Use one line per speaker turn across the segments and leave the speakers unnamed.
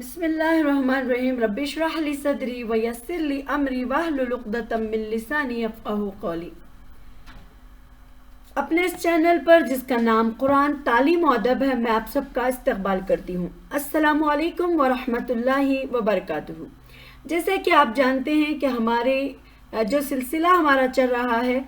بسم اللہ الرحمن الرحیم رب اشرح لی صدری ویسر لی امری واحلل عقدۃ من لسانی یفقہوا قولی۔ اپنے اس چینل پر جس کا نام قرآن تعلیم و ادب ہے، میں آپ سب کا استقبال کرتی ہوں۔ السلام علیکم ورحمۃ اللہ وبرکاتہ۔ جیسے کہ آپ جانتے ہیں کہ ہمارے جو سلسلہ ہمارا چل رہا ہے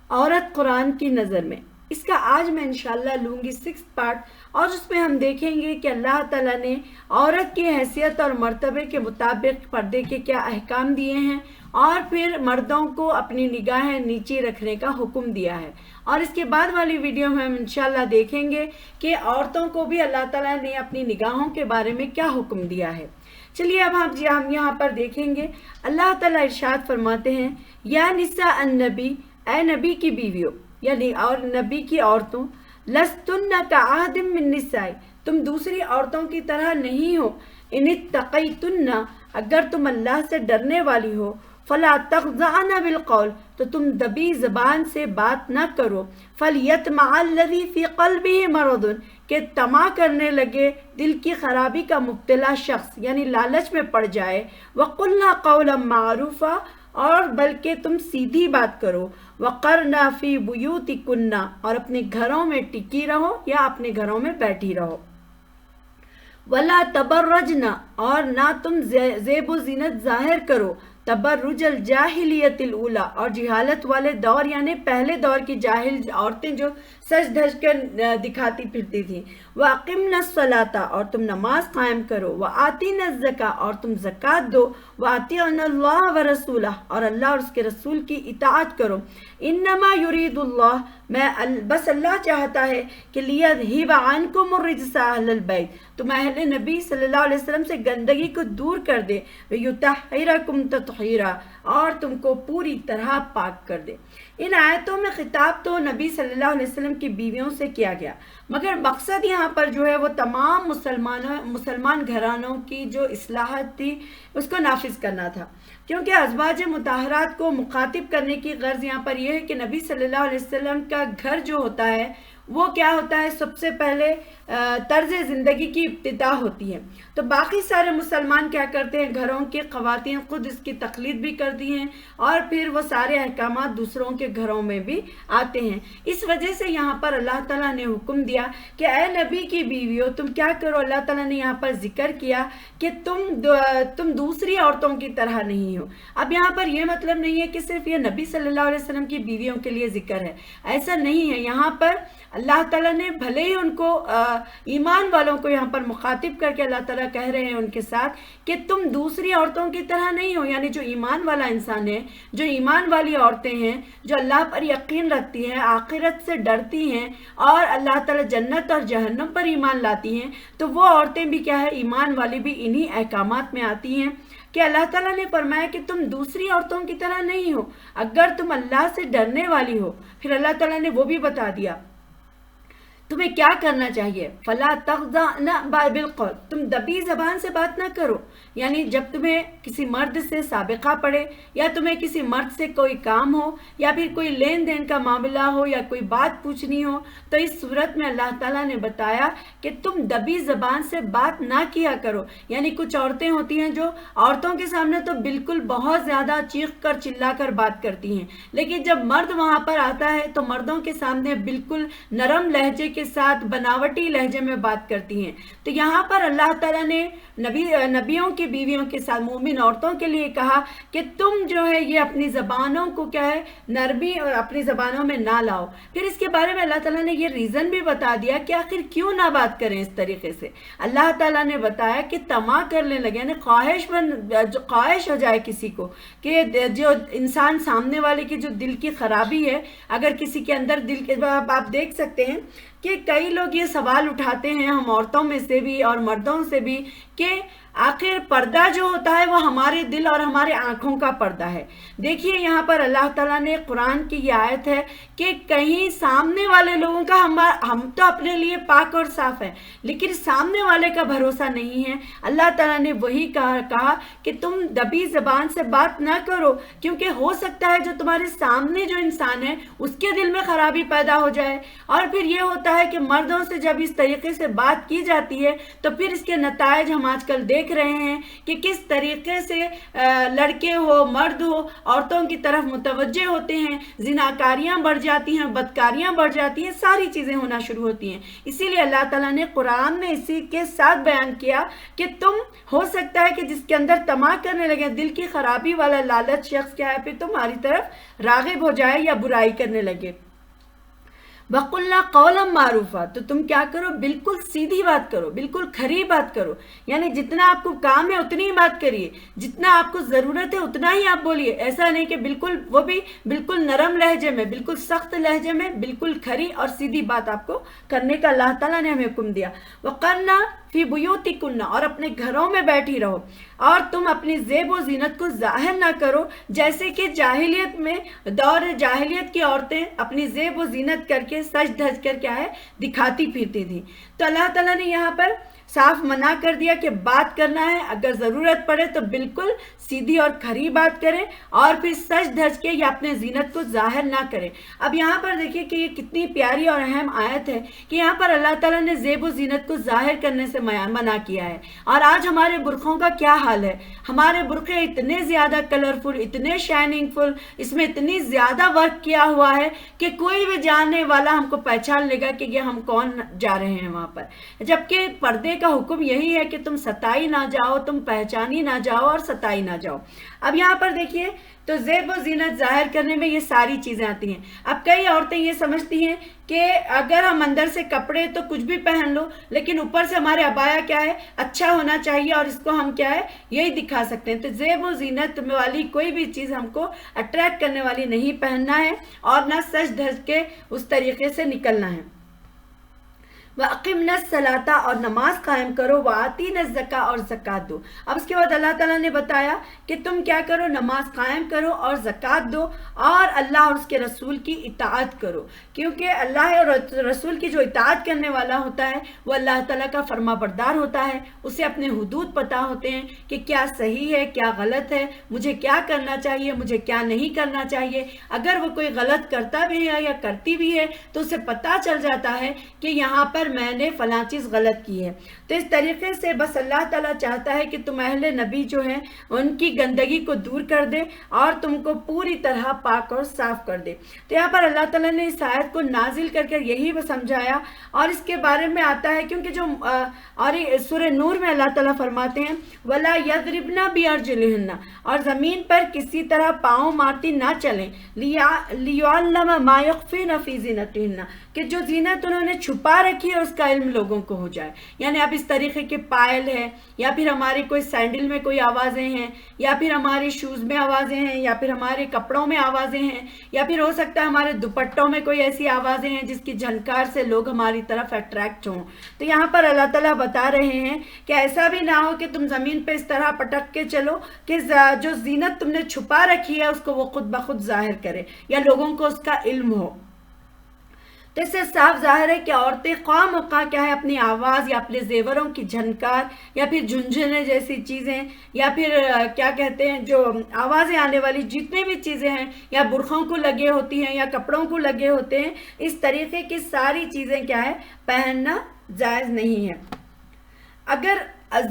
عورت قرآن کی نظر میں، اس کا آج میں انشاءاللہ لوں گی 6 پارٹ، اور اس میں ہم دیکھیں گے کہ اللہ تعالیٰ نے عورت کی حیثیت اور مرتبے کے مطابق پردے کے کیا احکام دیے ہیں، اور پھر مردوں کو اپنی نگاہیں نیچے رکھنے کا حکم دیا ہے۔ اور اس کے بعد والی ویڈیو میں ہم انشاءاللہ دیکھیں گے کہ عورتوں کو بھی اللہ تعالیٰ نے اپنی نگاہوں کے بارے میں کیا حکم دیا ہے۔ چلیے اب ہم یہاں پر دیکھیں گے، اللہ تعالیٰ ارشاد فرماتے ہیں، یا نساء النبی، اے نبی کی بیویوں یعنی اور نبی کی عورتوں، لستن کعہد من نساء، تم دوسری عورتوں کی طرح نہیں ہو، ان اتقیتن، اگر تم اللہ سے ڈرنے والی ہو، فلا تخضعن بالقول، تو تم دبی زبان سے بات نہ کرو، فلیطمع الذی فی قلبہ مرض، کہ طمع کرنے لگے دل کی خرابی کا مبتلا شخص یعنی لالچ میں پڑ جائے، وقلنا قولا معروفا، اور بلکہ تم سیدھی بات کرو، وقرنا فی بیوتکن، اور اپنے گھروں میں ٹکی رہو یا اپنے گھروں میں بیٹھی رہو، ولا تبرجنا، اور نہ تم زیب و زینت ظاہر کرو، تبرج الجاہلیت الاولی، اور جہالت والے دور یعنی پہلے دور کی جاہل عورتیں جو سج دھج کر دکھاتی پھرتی تھیں، وَأَقِمْنَا الصَّلَاةَ، اور تم نماز قائم کرو، وَآتِينَا الزَّكَاةَ، اور تم زکوٰۃ دو، وَأَطِيعْنَا اللَّهَ وَرَسُولَهُ، اور اللہ اور اس کے رسول کی اطاعت کرو، انما یرید اللہ، بس اللہ چاہتا ہے کہ لیذہب عنکم الرجس اہل البیت، تم اہل نبی صلی اللہ علیہ وسلم سے گندگی کو دور کر دے، ویطہرکم تطہیرا، اور تم کو پوری طرح پاک کر دے۔ ان آیتوں میں خطاب تو نبی صلی اللہ علیہ وسلم کی بیویوں سے کیا گیا، مگر مقصد یہاں پر جو ہے وہ تمام مسلمان گھرانوں کی جو اصلاحات تھی اس کو نافذ کرنا تھا، کیونکہ ازواج مطہرات کو مخاطب کرنے کی غرض یہاں پر یہ ہے کہ نبی صلی اللہ علیہ وسلم کا گھر جو ہوتا ہے وہ کیا ہوتا ہے، سب سے پہلے طرز زندگی کی ابتدا ہوتی ہے، تو باقی سارے مسلمان کیا کرتے ہیں، گھروں کے خواتین خود اس کی تقلید بھی کرتی ہیں، اور پھر وہ سارے احکامات دوسروں کے گھروں میں بھی آتے ہیں۔ اس وجہ سے یہاں پر اللہ تعالیٰ نے حکم دیا کہ اے نبی کی بیویوں تم کیا کرو، اللہ تعالیٰ نے یہاں پر ذکر کیا کہ تم دوسری عورتوں کی طرح نہیں ہو۔ اب یہاں پر یہ مطلب نہیں ہے کہ صرف یہ نبی صلی اللہ علیہ وسلم کی بیویوں کے لیے ذکر ہے، ایسا نہیں ہے۔ یہاں پر اللہ تعالیٰ نے بھلے ہی ان کو ایمان والوں کو یہاں پر مخاطب کر کے اللہ تعالیٰ کہہ رہے ہیں ان کے ساتھ کہ تم دوسری عورتوں کی طرح نہیں ہو، یعنی جو ایمان والا انسان ہے، جو ایمان والی عورتیں ہیں، جو اللہ پر یقین رکھتی ہیں، آخرت سے ڈرتی ہیں، اور اللہ تعالیٰ جنت اور جہنم پر ایمان لاتی ہیں، تو وہ عورتیں بھی کیا ہے، ایمان والی بھی انہی احکامات میں آتی ہیں کہ اللہ تعالیٰ نے فرمایا کہ تم دوسری عورتوں کی طرح نہیں ہو اگر تم اللہ سے ڈرنے والی ہو۔ پھر اللہ تعالیٰ نے وہ بھی بتا دیا تمہیں کیا کرنا چاہیے، فلا تخضعن بالقول، تم دبی زبان سے بات نہ کرو، یعنی جب تمہیں کسی مرد سے سابقہ پڑے، یا تمہیں کسی مرد سے کوئی کام ہو، یا پھر کوئی لین دین کا معاملہ ہو، یا کوئی بات پوچھنی ہو، تو اس صورت میں اللہ تعالیٰ نے بتایا کہ تم دبی زبان سے بات نہ کیا کرو۔ یعنی کچھ عورتیں ہوتی ہیں جو عورتوں کے سامنے تو بالکل بہت زیادہ چیخ کر چلا کر بات کرتی ہیں، لیکن جب مرد وہاں پر آتا ہے تو مردوں کے سامنے بالکل نرم لہجے کے ساتھ بناوٹی لہجے میں بات کرتی ہیں۔ تو یہاں پر اللہ تعالیٰ نے نبیوں کی بیویوں کے ساتھ مومن عورتوں کے لیے کہا کہ تم جو ہے یہ اپنی زبانوں کو کیا ہے، نرمی اور اپنی زبانوں میں نہ لاؤ۔ پھر اس کے بارے میں اللہ تعالیٰ نے یہ ریزن بھی بتا دیا کہ آخر کیوں نہ بات کریں اس طریقے سے۔ اللہ تعالیٰ نے بتایا کہ طمع کرنے لگے، یعنی خواہش ہو جائے کسی کو کہ جو انسان سامنے والے کی جو دل کی خرابی ہے، اگر کسی کے اندر دل کے، آپ دیکھ سکتے ہیں کہ کئی لوگ یہ سوال اٹھاتے ہیں ہم عورتوں میں سے بھی اور مردوں سے بھی کہ آخر پردہ جو ہوتا ہے وہ ہمارے دل اور ہمارے آنکھوں کا پردہ ہے۔ دیکھیے یہاں پر اللہ تعالیٰ نے قرآن کی یہ آیت ہے کہ کہیں سامنے والے لوگوں کا ہم تو اپنے لیے پاک اور صاف ہیں، لیکن سامنے والے کا بھروسہ نہیں ہے۔ اللہ تعالیٰ نے وہی کہا کہ تم دبی زبان سے بات نہ کرو، کیونکہ ہو سکتا ہے جو تمہارے سامنے جو انسان ہے اس کے دل میں خرابی پیدا ہو جائے، اور پھر یہ ہوتا ہے کہ مردوں سے جب اس طریقے سے بات کی جاتی ہے تو پھر اس کے نتائج ہم آج کل دیکھ دیکھ رہے ہیں کہ کس طریقے سے لڑکے ہو مرد ہو عورتوں کی طرف متوجہ ہوتے ہیں، زناکاریاں بڑھ جاتی ہیں، بدکاریاں بڑھ جاتی ہیں، ساری چیزیں ہونا شروع ہوتی ہیں۔ اسی لیے اللہ تعالیٰ نے قرآن میں اسی کے ساتھ بیان کیا کہ تم ہو سکتا ہے کہ جس کے اندر طمع کرنے لگے، دل کی خرابی والا لالچ شخص کیا ہے، پھر تمہاری طرف راغب ہو جائے یا برائی کرنے لگے۔ وَقُلْنَا قَوْلًا مَعْرُوفًا، تو تم کیا کرو، بالکل سیدھی بات کرو، بالکل کھری بات کرو، یعنی جتنا آپ کو کام ہے اتنی ہی بات کریے، جتنا آپ کو ضرورت ہے اتنا ہی آپ بولیے، ایسا نہیں کہ بالکل وہ بھی بالکل نرم لہجے میں، بالکل سخت لہجے میں، بالکل کھری اور سیدھی بات آپ کو کرنے کا اللہ تعالیٰ نے ہمیں حکم دیا۔ وَقَرْنَا فی بیوتکن، اور اپنے گھروں میں بیٹھی رہو، اور تم اپنی زیب و زینت کو ظاہر نہ کرو، جیسے کہ جاہلیت میں، دور جاہلیت کی عورتیں اپنی زیب و زینت کر کے سج دھج کر کیا ہے دکھاتی پھرتی تھی۔ تو اللہ تعالیٰ نے یہاں پر صاف منع کر دیا کہ بات کرنا ہے، اگر ضرورت پڑے تو بالکل سیدھی اور کھری بات کریں، اور پھر سج دھج کے یا اپنے زینت کو ظاہر نہ کریں۔ اب یہاں پر دیکھیں کہ یہ کتنی پیاری اور اہم آیت ہے کہ یہاں پر اللہ تعالیٰ نے زیب و زینت کو ظاہر کرنے سے منع کیا ہے۔ اور آج ہمارے برقعوں کا کیا حال ہے، ہمارے برقعے اتنے زیادہ کلرفل، اتنے شائننگ فل، اس میں اتنی زیادہ ورک کیا ہوا ہے کہ کوئی بھی جاننے والا ہم کو پہچان لے گا کہ یہ ہم کون جا رہے ہیں وہاں پر، جبکہ پردے کا حکم یہی ہے کہ تم ستائی نہ جاؤ، تم پہچانی نہ جاؤ اور ستائی نہ جاؤ۔ اب یہاں پر دیکھیے تو زیب و زینت ظاہر کرنے میں یہ ساری چیزیں آتی ہیں۔ اب کئی عورتیں یہ سمجھتی ہیں کہ اگر ہم اندر سے کپڑے تو کچھ بھی پہن لو، لیکن اوپر سے ہمارے عبایا کیا ہے اچھا ہونا چاہیے، اور اس کو ہم کیا ہے یہی دکھا سکتے ہیں۔ تو زیب و زینت والی کوئی بھی چیز ہم کو اٹریکٹ کرنے والی نہیں پہننا ہے، اور نہ سج دھج کے اس طریقے سے نکلنا ہے۔ وَأَقِمْنَا الصَّلَاةَ، اور نماز قائم کرو، وَآتِينَا الزَّكَاةَ، اور زکوٰۃ دو۔ اب اس کے بعد اللہ تعالیٰ نے بتایا کہ تم کیا کرو، نماز قائم کرو اور زکوٰۃ دو، اور اللہ اور اس کے رسول کی اطاعت کرو، کیونکہ اللہ اور رسول کی جو اطاعت کرنے والا ہوتا ہے وہ اللہ تعالیٰ کا فرما بردار ہوتا ہے، اسے اپنے حدود پتہ ہوتے ہیں کہ کیا صحیح ہے کیا غلط ہے، مجھے کیا کرنا چاہیے مجھے کیا نہیں کرنا چاہیے۔ اگر وہ کوئی غلط کرتا بھی ہے یا کرتی بھی ہے تو اسے پتہ چل جاتا ہے کہ یہاں پر میں نے فلاں چیز غلط کی ہے۔ تو اس طریقے سے بس اللہ تعالیٰ چاہتا ہے کہ تم اہل نبی جو ہیں ان کی گندگی کو دور کر دے اور تم کو پوری طرح پاک اور صاف کر دے۔ تو یہاں پر اللہ تعالیٰ نے اس آیت کو نازل کر کے یہی سمجھایا، اور اس کے بارے میں آتا ہے کیونکہ جو اور سورہ نور میں اللہ تعالیٰ فرماتے ہیں وَلَا يَضْرِبْنَ بِأَرْجُلِهِنَّ، اور زمین پر کسی طرح پاؤں مارتی نہ چلیں، لِيُعَلَّمَ مَا يُخْفِينَ فِي زِينَتِهِنَّ، کہ جو زینت انہوں نے چھپا رکھی ہے اس کا علم لوگوں کو ہو جائے۔ یعنی اب اس طریقے کے پائل ہے، یا پھر ہماری کوئی سینڈل میں کوئی آوازیں ہیں، یا پھر ہماری شوز میں آوازیں ہیں، یا پھر ہمارے کپڑوں میں آوازیں ہیں، یا پھر ہو سکتا ہے ہمارے دوپٹوں میں کوئی ایسی آوازیں ہیں جس کی جھنکار سے لوگ ہماری طرف اٹریکٹ ہوں۔ تو یہاں پر اللہ تعالیٰ بتا رہے ہیں کہ ایسا بھی نہ ہو کہ تم زمین پہ اس طرح پٹک کے چلو کہ جو زینت تم نے چھپا رکھی ہے اس کو وہ خود بخود ظاہر کرے یا لوگوں کو اس کا علم ہو۔ تو اس سے صاف ظاہر ہے کہ عورتیں خواہ مخواہ کیا ہے اپنی آواز یا اپنے زیوروں کی جھنکار یا پھر جھنجھنے جیسی چیزیں یا پھر کیا کہتے ہیں جو آوازیں آنے والی جتنی بھی چیزیں ہیں یا برقعوں کو لگے ہوتی ہیں یا کپڑوں کو لگے ہوتے ہیں، اس طریقے کی ساری چیزیں کیا ہے پہننا جائز نہیں ہے۔ اگر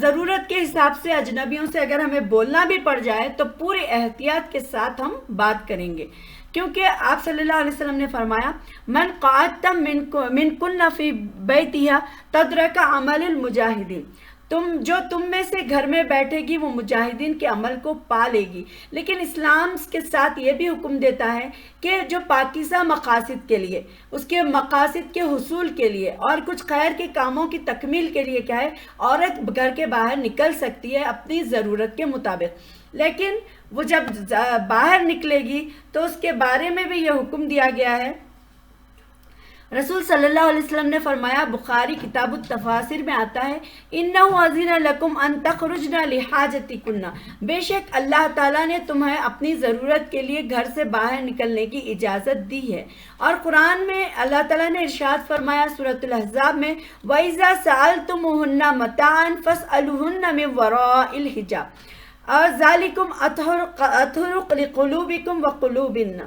ضرورت کے حساب سے اجنبیوں سے اگر ہمیں بولنا بھی پڑ جائے تو پورے احتیاط کے ساتھ ہم بات کریں گے، کیونکہ آپ صلی اللہ علیہ وسلم نے فرمایا من قعدت من کن فی بیتہا تدرک عمل المجاہدین، تم میں سے گھر میں بیٹھے گی وہ مجاہدین کے عمل کو پا لے گی۔ لیکن اسلام کے ساتھ یہ بھی حکم دیتا ہے کہ جو پاکیزہ مقاصد کے لیے، اس کے مقاصد کے حصول کے لیے اور کچھ خیر کے کاموں کی تکمیل کے لیے کیا ہے عورت گھر کے باہر نکل سکتی ہے اپنی ضرورت کے مطابق، لیکن وہ جب باہر نکلے گی تو اس کے بارے میں بھی یہ حکم دیا گیا ہے۔ رسول صلی اللہ علیہ وسلم نے فرمایا، بخاری کتاب التفاسیر میں آتا ہے اِنَّهُ أَذِنَ لَكُمْ أَن تَخْرُجْنَ لِحَاجَتِكُنَّ، بے شک اللہ تعالیٰ نے تمہیں اپنی ضرورت کے لیے گھر سے باہر نکلنے کی اجازت دی ہے۔ اور قرآن میں اللہ تعالیٰ نے ارشاد فرمایا سورۃ الاحزاب میں وَإِذَا سَأَلْتُمُوهُنَّ مَتَاعًا فَاسْأَلُوهُنَّ مِن وَرَاءِ الْحِجَابِ ذَلِكُمْ أَطْهَرُ لِقُلُوبِكُمْ وَقُلُوبِهِنَّ۔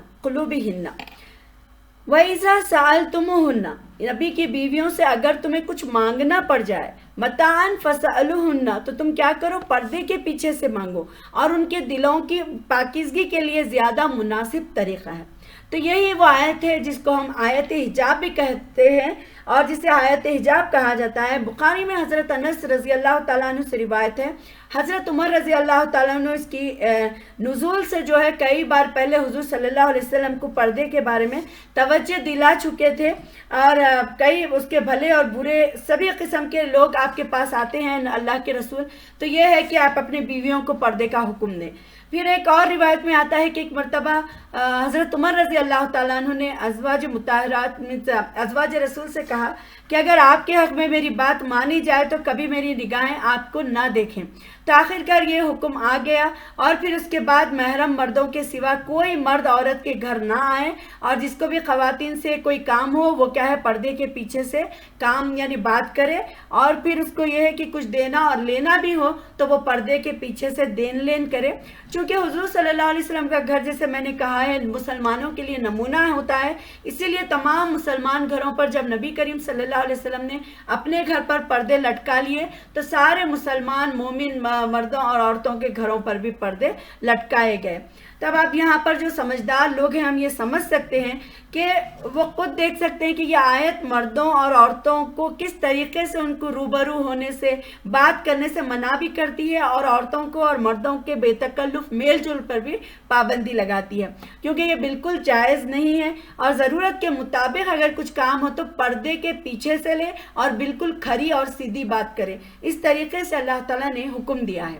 وَإِذَا سَأَلْتُمُوهُنَّ، نبی کی بیویوں سے اگر تمہیں کچھ مانگنا پڑ جائے، متاعًا فَاسْأَلُوهُنَّ، تو تم کیا کرو، پردے کے پیچھے سے مانگو، اور ان کے دلوں کی پاکیزگی کے لیے زیادہ مناسب طریقہ ہے۔ تو یہی وہ آیت ہے جس کو ہم آیت حجاب بھی کہتے ہیں، اور جسے آیت حجاب کہا جاتا ہے۔ بخاری میں حضرت انس رضی اللہ تعالیٰ عنہ سے روایت ہے، حضرت عمر رضی اللہ تعالیٰ عنہ اس کی نزول سے جو ہے کئی بار پہلے حضور صلی اللہ علیہ وسلم کو پردے کے بارے میں توجہ دلا چکے تھے، اور کئی اس کے بھلے اور برے سبھی قسم کے لوگ آپ کے پاس آتے ہیں اللہ کے رسول، تو یہ ہے کہ آپ اپنے بیویوں کو پردے کا حکم دیں۔ پھر ایک اور روایت میں آتا ہے کہ ایک مرتبہ حضرت عمر رضی اللہ تعالیٰ عنہ نے ازواج مطہرات میں ازواج رسول سے کہا کہ اگر آپ کے حق میں میری بات مانی جائے تو کبھی میری نگاہیں آپ کو نہ دیکھیں۔ تو آخر کار یہ حکم آ گیا، اور پھر اس کے بعد محرم مردوں کے سوا کوئی مرد عورت کے گھر نہ آئے، اور جس کو بھی خواتین سے کوئی کام ہو وہ کیا ہے، پردے کے پیچھے سے کام یعنی بات کرے، اور پھر اس کو یہ ہے کہ کچھ دینا اور لینا بھی ہو تو وہ پردے کے پیچھے سے دین لین کرے۔ چونکہ حضور صلی اللہ علیہ وسلم کا گھر جیسے میں نے کہا ہے مسلمانوں کے لیے نمونہ ہوتا ہے، اسی لیے تمام مسلمان گھروں پر جب نبی کریم صلی اللہ علیہ وسلم نے اپنے گھر پر پردے لٹکا لیے تو سارے مسلمان مومن مردوں اور عورتوں کے گھروں پر بھی پردے لٹکائے گئے۔ تب آپ یہاں پر جو سمجھدار لوگ ہیں ہم یہ سمجھ سکتے ہیں کہ وہ خود دیکھ سکتے ہیں کہ یہ آیت مردوں اور عورتوں کو کس طریقے سے ان کو روبرو ہونے سے بات کرنے سے منع بھی کرتی ہے، اور عورتوں کو اور مردوں کے بے تکلف میل جول پر بھی پابندی لگاتی ہے، کیونکہ یہ بالکل جائز نہیں ہے، اور ضرورت کے مطابق اگر کچھ کام ہو تو پردے کے پیچھے سے لے اور بالکل کھری اور سیدھی بات کرے۔ اس طریقے سے اللہ تعالیٰ نے حکم دیا ہے۔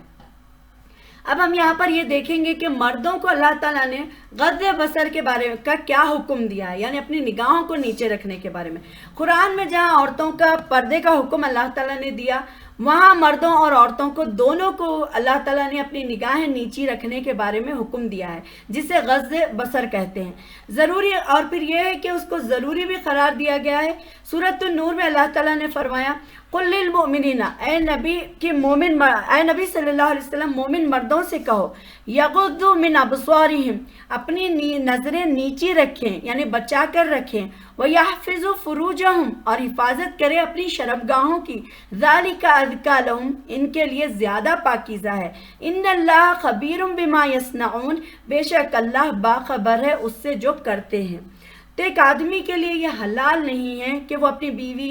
اب ہم یہاں پر یہ دیکھیں گے کہ مردوں کو اللہ تعالیٰ نے غض بصر کے بارے کا کیا حکم دیا ہے، یعنی اپنی نگاہوں کو نیچے رکھنے کے بارے میں۔ قرآن میں جہاں عورتوں کا پردے کا حکم اللہ تعالیٰ نے دیا، وہاں مردوں اور عورتوں کو دونوں کو اللہ تعالیٰ نے اپنی نگاہیں نیچی رکھنے کے بارے میں حکم دیا ہے، جسے غض بصر کہتے ہیں۔ ضروری، اور پھر یہ ہے کہ اس کو ضروری بھی قرار دیا گیا ہے۔ سورۃ النور میں اللہ تعالیٰ نے فرمایا، قل للمؤمنین، اے نبی صلی اللہ علیہ وسلم مومن مردوں سے کہو، یغضوا من ابصارہم، اپنی نظریں نیچی رکھیں یعنی بچا کر رکھیں، وَيَحْفِظُوا فُرُوجَهُمْ، اور حفاظت کرے اپنی شرمگاہوں کی، ذَلِكَ أَزْكَىٰ لَهُمْ، ان کے لیے زیادہ پاکیزہ ہے، إِنَّ اللَّهَ خَبِيرٌ بِمَا يَصْنَعُونَ، بے شک اللہ باخبر ہے اس سے جو کرتے ہیں۔ تو ایک آدمی کے لیے یہ حلال نہیں ہے کہ وہ اپنی بیوی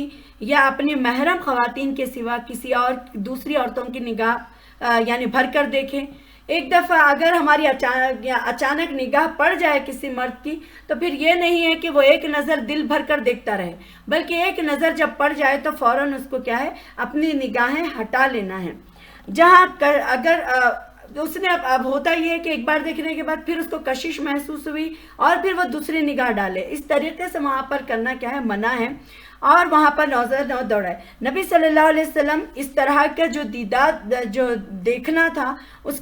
یا اپنی محرم خواتین کے سوا کسی اور دوسری عورتوں کی نگاہ یعنی بھر کر دیکھیں۔ ایک دفعہ اگر ہماری اچانک نگاہ پڑ جائے کسی مرد کی تو پھر یہ نہیں ہے کہ وہ ایک نظر دل بھر کر دیکھتا رہے، بلکہ ایک نظر جب پڑ جائے تو فوراً اس کو کیا ہے، اپنی نگاہیں ہٹا لینا ہے۔ جہاں اگر اس نے اب ہوتا یہ ہے کہ ایک بار دیکھنے کے بعد پھر اس کو کشش محسوس ہوئی اور پھر وہ دوسری نگاہ ڈالے، اس طریقے سے وہاں پر کرنا کیا ہے، منع ہے، اور وہاں پر نظر نہ دوڑائے۔ نبی صلی اللہ علیہ وسلم اس طرح کا جو دیدار جو دیکھنا تھا اس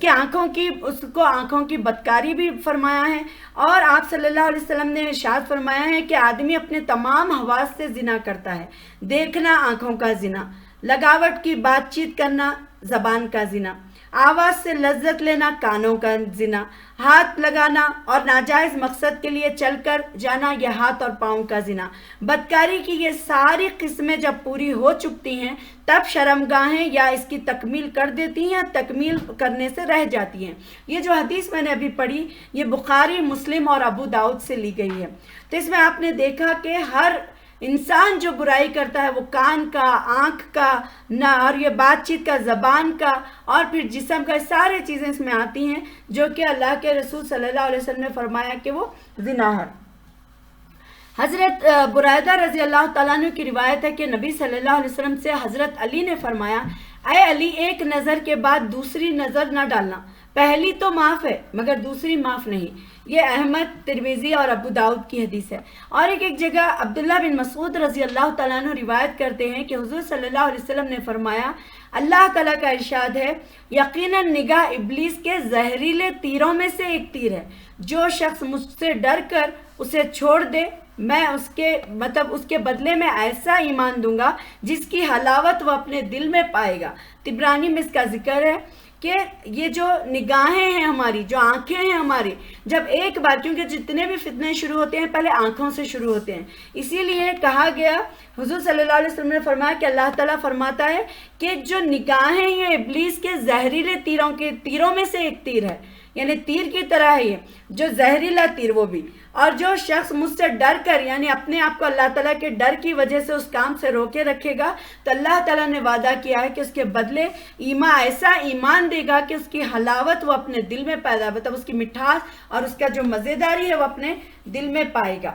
کو آنکھوں کی بدکاری بھی فرمایا ہے، اور آپ صلی اللہ علیہ وسلم نے ارشاد فرمایا ہے کہ آدمی اپنے تمام حواس سے زنا کرتا ہے، دیکھنا آنکھوں کا زنا، لگاوٹ کی بات چیت کرنا زبان کا زنا، آواز سے لذت لینا کانوں کا زنا، ہاتھ لگانا اور ناجائز مقصد کے لیے چل کر جانا یہ ہاتھ اور پاؤں کا زنا۔ بدکاری کی یہ ساری قسمیں جب پوری ہو چکتی ہیں تب شرمگاہیں یا اس کی تکمیل کر دیتی ہیں یا تکمیل کرنے سے رہ جاتی ہیں۔ یہ جو حدیث میں نے ابھی پڑھی یہ بخاری، مسلم اور ابو داؤد سے لی گئی ہے۔ تو اس میں آپ نے دیکھا کہ ہر انسان جو برائی کرتا ہے وہ کان کا، آنکھ کا، اور یہ بات چیت کا، زبان کا، اور پھر جسم کا، سارے چیزیں اس میں آتی ہیں جو کہ اللہ کے رسول صلی اللہ علیہ وسلم نے فرمایا کہ وہ زنا ہے۔ حضرت برائدہ رضی اللہ تعالیٰ عنہ کی روایت ہے کہ نبی صلی اللہ علیہ وسلم سے حضرت علی نے فرمایا، اے علی، ایک نظر کے بعد دوسری نظر نہ ڈالنا، پہلی تو معاف ہے مگر دوسری معاف نہیں۔ یہ احمد، ترمذی اور ابو داؤد کی حدیث ہے۔ اور ایک جگہ عبداللہ بن مسعود رضی اللہ تعالیٰ عنہ روایت کرتے ہیں کہ حضور صلی اللہ علیہ وسلم نے فرمایا، اللہ تعالیٰ کا ارشاد ہے، یقیناً نگاہ ابلیس کے زہریلے تیروں میں سے ایک تیر ہے، جو شخص مجھ سے ڈر کر اسے چھوڑ دے میں اس کے بدلے میں ایسا ایمان دوں گا جس کی حلاوت وہ اپنے دل میں پائے گا۔ طبرانی میں اس کا ذکر ہے کہ یہ جو نگاہیں ہیں ہماری، جو آنکھیں ہیں ہماری، جب ایک بار، کیونکہ جتنے بھی فتنے شروع ہوتے ہیں پہلے آنکھوں سے شروع ہوتے ہیں، اسی لیے کہا گیا، حضور صلی اللہ علیہ وسلم نے فرمایا کہ اللہ تعالیٰ فرماتا ہے کہ جو نگاہیں یہ ابلیس کے زہریلے تیروں میں سے ایک تیر ہے، یعنی تیر کی طرح ہے یہ، جو زہریلا تیر وہ بھی، اور جو شخص مجھ سے ڈر کر، یعنی اپنے آپ کو اللہ تعالیٰ کے ڈر کی وجہ سے اس کام سے روکے رکھے گا، تو اللہ تعالیٰ نے وعدہ کیا ہے کہ اس کے بدلے ایسا ایمان دے گا کہ اس کی حلاوت وہ اپنے دل میں پیدا، مطلب اس کی مٹھاس اور اس کا جو مزیداری ہے وہ اپنے دل میں پائے گا۔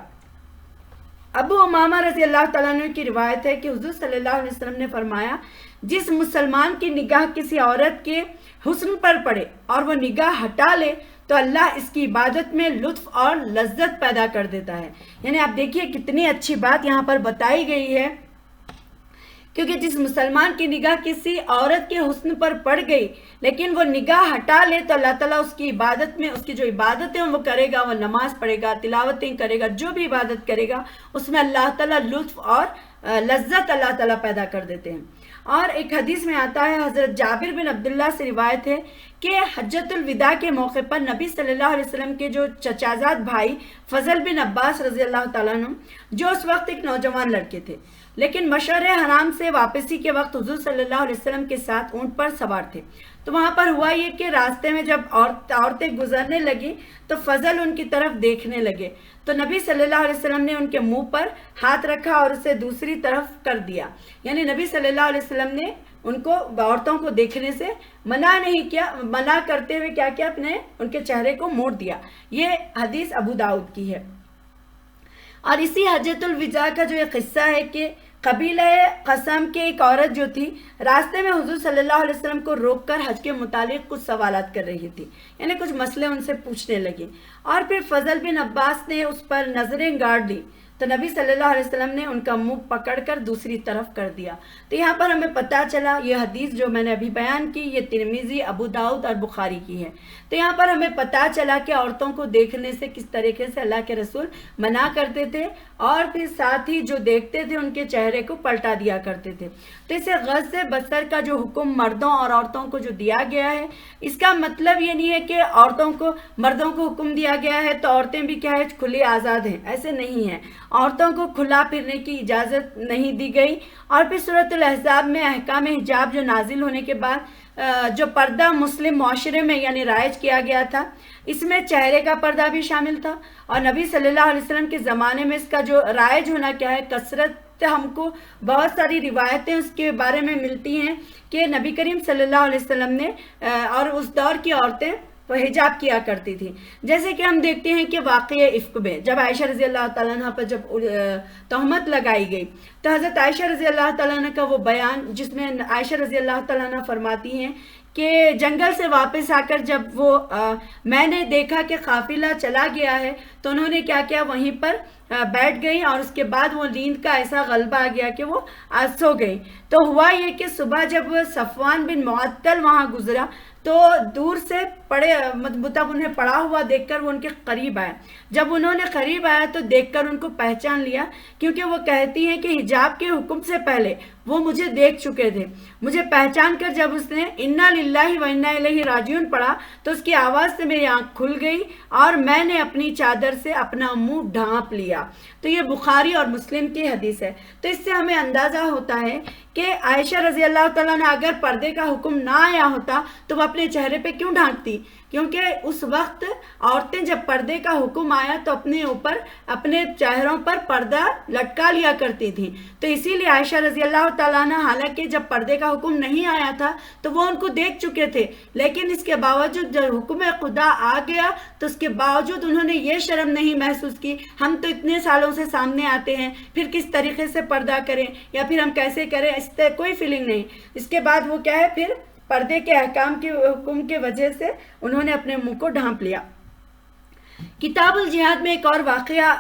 ابو امامہ رضی اللہ تعالیٰ عنہ کی روایت ہے کہ حضور صلی اللہ علیہ وسلم نے فرمایا، جس مسلمان کی نگاہ کسی عورت کے حسن پر پڑے اور وہ نگاہ ہٹا لے تو اللہ اس کی عبادت میں لطف اور لذت پیدا کر دیتا ہے۔ یعنی آپ دیکھیے کتنی اچھی بات یہاں پر بتائی گئی ہے، کیونکہ جس مسلمان کی نگاہ کسی عورت کے حسن پر پڑ گئی لیکن وہ نگاہ ہٹا لے تو اللہ تعالیٰ اس کی عبادت میں، اس کی جو عبادتیں وہ کرے گا، وہ نماز پڑھے گا، تلاوتیں کرے گا، جو بھی عبادت کرے گا اس میں اللہ تعالیٰ لطف اور لذت اللہ تعالیٰ پیدا کر دیتے ہیں۔ اور ایک حدیث میں آتا ہے، حضرت جابر بن عبداللہ سے روایت ہے کہ حجۃ الوداع کے موقع پر نبی صلی اللہ علیہ وسلم کے جو چچازاد بھائی فضل بن عباس رضی اللہ تعالیٰ عنہ، جو اس وقت ایک نوجوان لڑکے تھے لیکن مشعر حرام سے واپسی کے وقت حضور صلی اللہ علیہ وسلم کے ساتھ اونٹ پر سوار تھے، تو وہاں پر ہوا یہ کہ راستے میں جب عورتیں گزرنے لگی تو فضل ان کی طرف دیکھنے لگے، تو نبی صلی اللہ علیہ وسلم نے ان کے منہ پر ہاتھ رکھا اور اسے دوسری طرف کر دیا، یعنی نبی صلی اللہ علیہ وسلم نے ان کو، عورتوں کو دیکھنے سے منع نہیں کیا، منع کرتے ہوئے کیا کیا، اپنے ان کے چہرے کو موڑ دیا۔ یہ حدیث ابو داؤد کی ہے۔ اور اسی حجۃ الوداع کا جو ایک قصہ ہے کہ قبیلہ قسم کے ایک عورت جو تھی راستے میں حضور صلی اللہ علیہ وسلم کو روک کر حج کے متعلق کچھ سوالات کر رہی تھی، یعنی کچھ مسئلے ان سے پوچھنے لگی، اور پھر فضل بن عباس نے اس پر نظریں گاڑ دی تو نبی صلی اللہ علیہ وسلم نے ان کا منہ پکڑ کر دوسری طرف کر دیا۔ تو یہاں پر ہمیں پتہ چلا، یہ حدیث جو میں نے ابھی بیان کی یہ ترمذی، ابو داؤد اور بخاری کی ہے، تو یہاں پر ہمیں پتہ چلا کہ عورتوں کو دیکھنے سے کس طریقے سے اللہ کے رسول منع کرتے تھے، اور پھر ساتھ ہی جو دیکھتے تھے ان کے چہرے کو پلٹا دیا کرتے تھے۔ تو اسے غض بصر کا جو حکم مردوں اور عورتوں کو جو دیا گیا ہے، اس کا مطلب یہ نہیں ہے کہ مردوں کو حکم دیا گیا ہے تو عورتیں بھی کیا ہے کھلی آزاد ہیں، ایسے نہیں ہیں، عورتوں کو کھلا پھرنے کی اجازت نہیں دی گئی۔ اور پھر سورۃ الاحزاب میں احکام حجاب جو نازل ہونے کے بعد جو پردہ مسلم معاشرے میں یعنی رائج کیا گیا تھا، اس میں چہرے کا پردہ بھی شامل تھا، اور نبی صلی اللہ علیہ وسلم کے زمانے میں اس کا جو رائج ہونا کیا ہے، کثرت، ہم کو بہت ساری روایتیں اس کے بارے میں ملتی ہیں کہ نبی کریم صلی اللہ علیہ وسلم نے اور اس دور کی عورتیں وہ حجاب کیا کرتی تھی۔ جیسے کہ ہم دیکھتے ہیں کہ واقعہ افک میں جب عائشہ رضی اللہ تعالیٰ عنہ پر جب تہمت لگائی گئی تو حضرت عائشہ رضی اللہ تعالیٰ عنہ کا وہ بیان، جس میں عائشہ رضی اللہ تعالیٰ عنہ فرماتی ہیں کہ جنگل سے واپس آ کر جب میں نے دیکھا کہ قافلہ چلا گیا ہے تو انہوں نے کیا کیا، وہیں پر بیٹھ گئی، اور اس کے بعد وہ نیند کا ایسا غلبہ آ گیا کہ وہ سو گئی۔ تو ہوا یہ کہ صبح جب صفوان بن معطل وہاں گزرا تو دور سے مطلب انہیں پڑا ہوا دیکھ کر وہ ان کے قریب آیا۔ جب انہوں نے قریب آیا تو دیکھ کر ان کو پہچان لیا، کیونکہ وہ کہتی ہیں کہ حجاب کے حکم سے پہلے وہ مجھے دیکھ چکے تھے۔ مجھے پہچان کر جب اس نے انا للہ و انا الیہ راجعون پڑھا تو اس کی آواز سے میری آنکھ کھل گئی اور میں نے اپنی چادر سے اپنا منہ ڈھانپ لیا۔ تو یہ بخاری اور مسلم کی حدیث ہے۔ تو اس سے ہمیں اندازہ ہوتا ہے کہ عائشہ رضی اللہ تعالیٰ نے اگر پردے کا حکم نہ آیا ہوتا تو وہ اپنے چہرے پہ کیوں ڈھانکتی، کیونکہ اس وقت عورتیں جب پردے کا حکم آیا تو اپنے اوپر، اپنے چہروں پر پردہ لٹکا لیا کرتی تھیں۔ تو اسی لیے عائشہ رضی اللہ تعالیٰ عنہ حالانکہ جب پردے کا حکم نہیں آیا تھا تو وہ ان کو دیکھ چکے تھے، لیکن اس کے باوجود جب حکم خدا آ گیا تو اس کے باوجود انہوں نے یہ شرم نہیں محسوس کی، ہم تو اتنے سالوں سے سامنے آتے ہیں، پھر کس طریقے سے پردہ کریں یا پھر ہم کیسے کریں، اس سے کوئی فیلنگ نہیں۔ اس کے بعد وہ کیا ہے، پھر پردے کے احکام کے حکم کے وجہ سے انہوں نے اپنے منہ کو ڈھانپ لیا۔ کتاب الجہاد میں ایک اور واقعہ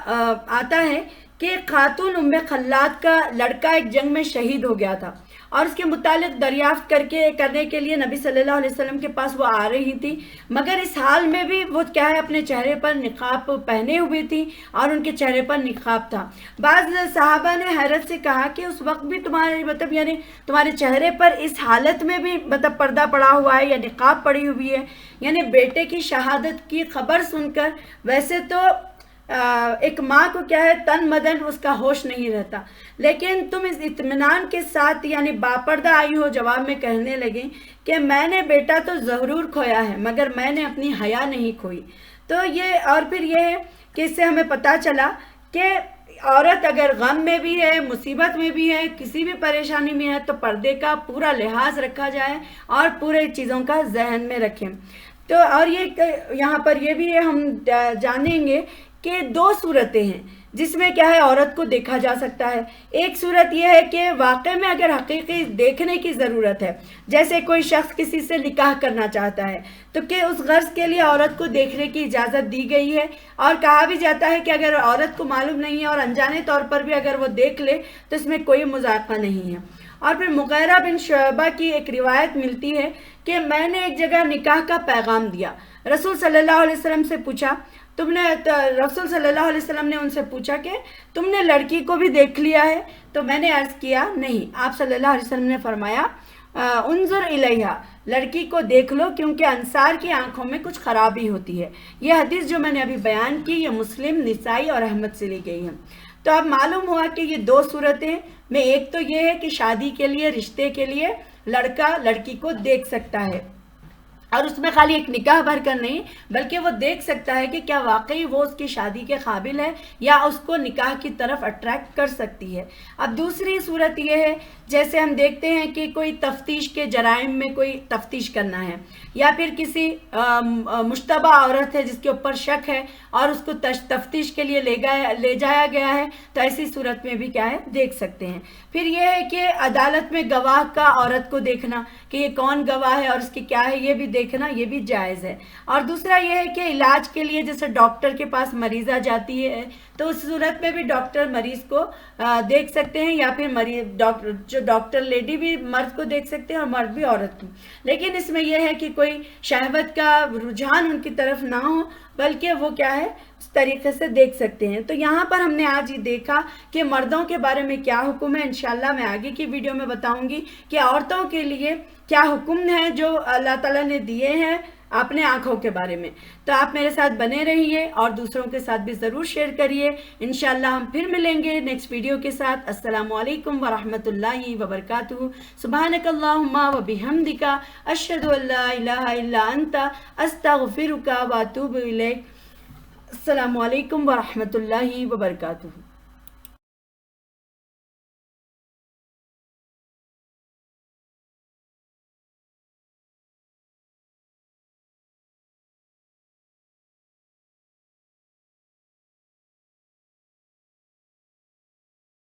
آتا ہے کہ خاتون ام خلاد کا لڑکا ایک جنگ میں شہید ہو گیا تھا، اور اس کے متعلق دریافت کرنے کے لیے نبی صلی اللہ علیہ وسلم کے پاس وہ آ رہی تھی، مگر اس حال میں بھی وہ کیا ہے اپنے چہرے پر نقاب پہنے ہوئے تھی اور ان کے چہرے پر نقاب تھا۔ بعض صحابہ نے حیرت سے کہا کہ اس وقت بھی تمہارے مطلب یعنی تمہارے چہرے پر اس حالت میں بھی مطلب پردہ پڑا ہوا ہے یا نقاب پڑی ہوئی ہے، یعنی بیٹے کی شہادت کی خبر سن کر ویسے تو ایک ماں کو کیا ہے تن مدن اس کا ہوش نہیں رہتا، لیکن تم اس اطمینان کے ساتھ یعنی باپردہ آئی ہو جواب میں کہنے لگیں کہ میں نے بیٹا تو ضرور کھویا ہے مگر میں نے اپنی حیا نہیں کھوئی۔ تو یہ اور پھر یہ ہے کہ اس سے ہمیں پتہ چلا کہ عورت اگر غم میں بھی ہے، مصیبت میں بھی ہے، کسی بھی پریشانی میں ہے تو پردے کا پورا لحاظ رکھا جائے اور پورے چیزوں کا ذہن میں رکھیں۔ تو اور یہ یہاں پر یہ بھی ہم جانیں گے کہ دو صورتیں ہیں جس میں کیا ہے عورت کو دیکھا جا سکتا ہے۔ ایک صورت یہ ہے کہ واقع میں اگر حقیقی دیکھنے کی ضرورت ہے، جیسے کوئی شخص کسی سے نکاح کرنا چاہتا ہے تو کہ اس غرض کے لیے عورت کو دیکھنے کی اجازت دی گئی ہے، اور کہا بھی جاتا ہے کہ اگر عورت کو معلوم نہیں ہے اور انجانے طور پر بھی اگر وہ دیکھ لے تو اس میں کوئی مذاکرہ نہیں ہے۔ اور پھر مغیرہ بن شعبہ کی ایک روایت ملتی ہے کہ میں نے ایک جگہ نکاح کا پیغام دیا، رسول صلی اللہ علیہ وسلم سے پوچھا رسول صلی اللہ علیہ وسلم نے ان سے پوچھا کہ تم نے لڑکی کو بھی دیکھ لیا ہے؟ تو میں نے عرض کیا نہیں۔ آپ صلی اللہ علیہ وسلم نے فرمایا انظر الیہا، لڑکی کو دیکھ لو کیونکہ انصار کی آنکھوں میں کچھ خرابی ہوتی ہے۔ یہ حدیث جو میں نے ابھی بیان کی یہ مسلم، نسائی اور احمد سے لی گئی ہے۔ تو اب معلوم ہوا کہ یہ دو صورتیں میں، ایک تو یہ ہے کہ شادی کے لیے، رشتے کے لیے لڑکا لڑکی کو دیکھ سکتا ہے، اور اس میں خالی ایک نکاح بھر کر نہیں بلکہ وہ دیکھ سکتا ہے کہ کیا واقعی وہ اس کی شادی کے قابل ہے یا اس کو نکاح کی طرف اٹریکٹ کر سکتی ہے۔ اب دوسری صورت یہ ہے جیسے ہم دیکھتے ہیں کہ کوئی تفتیش کے جرائم میں کوئی تفتیش کرنا ہے، یا پھر کسی مشتبہ عورت ہے جس کے اوپر شک ہے اور اس کو تفتیش کے لیے لے جایا گیا ہے، تو ایسی صورت میں بھی کیا ہے دیکھ سکتے ہیں۔ پھر یہ ہے کہ عدالت میں گواہ کا عورت کو دیکھنا کہ یہ کون گواہ ہے اور اس کی کیا ہے یہ بھی دیکھنا، یہ بھی جائز ہے۔ اور دوسرا یہ ہے کہ علاج کے لیے جیسے ڈاکٹر کے پاس مریضہ جاتی ہے تو اس صورت میں بھی ڈاکٹر مریض کو دیکھ سکتے ہیں، یا پھر ڈاکٹر لیڈی بھی مرد کو دیکھ سکتے ہیں اور مرد بھی عورت کو، لیکن اس میں یہ ہے کہ کوئی شہوت کا رجحان ان کی طرف نہ ہو بلکہ وہ کیا ہے اس طریقے سے دیکھ سکتے ہیں۔ تو یہاں پر ہم نے آج یہ دیکھا کہ مردوں کے بارے میں کیا حکم ہے۔ انشاءاللہ میں آگے کی ویڈیو میں بتاؤں گی کہ عورتوں کے لیے کیا حکم ہے جو اللہ تعالیٰ نے دیے ہیں اپنے آنکھوں کے بارے میں۔ تو آپ میرے ساتھ بنے رہیے اور دوسروں کے ساتھ بھی ضرور شیئر کریے۔ انشاءاللہ ہم پھر ملیں گے نیکسٹ ویڈیو کے ساتھ۔ السلام علیکم ورحمۃ اللہ وبرکاتہ۔ سبحانک اللہم و بحمدک، اشہد ان لا الہ الا انت، استغفرک و اتوب الیک۔ السلام علیکم ورحمۃ اللہ وبرکاتہ۔